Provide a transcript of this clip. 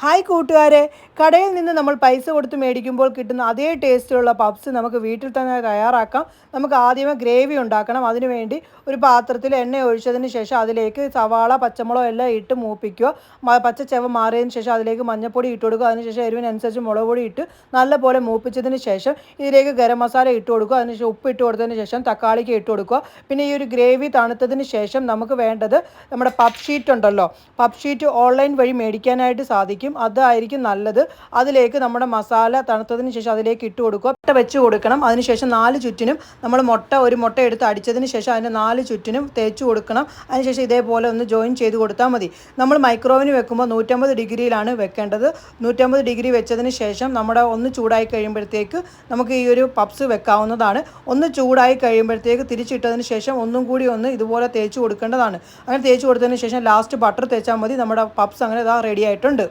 Hi കൂട്ടുകാരെ, കടയിൽ നിന്ന് നമ്മൾ പൈസ കൊടുത്ത് മേടിക്കുമ്പോൾ കിട്ടുന്ന അതേ ടേസ്റ്റിലുള്ള പപ്സ് നമുക്ക് വീട്ടിൽ തന്നെ തയ്യാറാക്കാം. നമുക്ക് ആദ്യമേ ഗ്രേവി ഉണ്ടാക്കണം. അതിനുവേണ്ടി ഒരു പാത്രത്തിൽ എണ്ണ ഒഴിച്ചതിന് ശേഷം അതിലേക്ക് സവാള, പച്ചമുളക് എല്ലാം ഇട്ട് മൂപ്പിക്കുക. പച്ച ചെവ മാറിയതിന് ശേഷം അതിലേക്ക് മഞ്ഞൾപ്പൊടി ഇട്ട് കൊടുക്കുക. അതിനുശേഷം എരിവിനനുസരിച്ച് മുളക് പൊടി ഇട്ട് നല്ലപോലെ മൂപ്പിച്ചതിന് ശേഷം ഇതിലേക്ക് ഗരം മസാല ഇട്ട് കൊടുക്കുക. അതിനുശേഷം ഉപ്പ് ഇട്ട് കൊടുത്തതിന് ശേഷം തക്കാളിക്ക് ഇട്ട് കൊടുക്കുക. പിന്നെ ഈ ഒരു ഗ്രേവി തണുത്തതിന് ശേഷം നമുക്ക് വേണ്ടത് നമ്മുടെ പപ്പ് ഷീറ്റ് ഉണ്ടല്ലോ, പപ്പ് ഷീറ്റ് ഓൺലൈൻ വഴി മേടിക്കാനായിട്ട് സാധിക്കും. അതായിരിക്കും നല്ലത്. അതിലേക്ക് നമ്മുടെ മസാല തണുത്തതിന് ശേഷം അതിലേക്ക് ഇട്ട് കൊടുക്കുക. മുട്ട വെച്ച് കൊടുക്കണം. അതിനുശേഷം 4 ചുറ്റിനും നമ്മൾ ഒരു മുട്ട എടുത്ത് അടിച്ചതിന് ശേഷം അതിന് 4 ചുറ്റിനും തേച്ച് കൊടുക്കണം. അതിനുശേഷം ഇതേപോലെ ഒന്ന് ജോയിൻ ചെയ്ത് കൊടുത്താൽ മതി. നമ്മൾ മൈക്രോവേവിന് വെക്കുമ്പോൾ 150 ഡിഗ്രിയിലാണ് വെക്കേണ്ടത്. 150 ഡിഗ്രി വെച്ചതിന് ശേഷം നമ്മുടെ ഒന്ന് ചൂടായി കഴിയുമ്പോഴത്തേക്ക് നമുക്ക് ഈ ഒരു പപ്സ് വെക്കാവുന്നതാണ്. ഒന്ന് ചൂടായി കഴിയുമ്പോഴത്തേക്ക് തിരിച്ചിട്ടതിന് ശേഷം ഒന്നും കൂടി ഒന്ന് ഇതുപോലെ തേച്ച് കൊടുക്കേണ്ടതാണ്. അങ്ങനെ തേച്ച് കൊടുത്തതിന് ശേഷം ലാസ്റ്റ് ബട്ടർ തേച്ചാൽ മതി. നമ്മുടെ പപ്സ് അങ്ങനെ റെഡി ആയിട്ടുണ്ട്.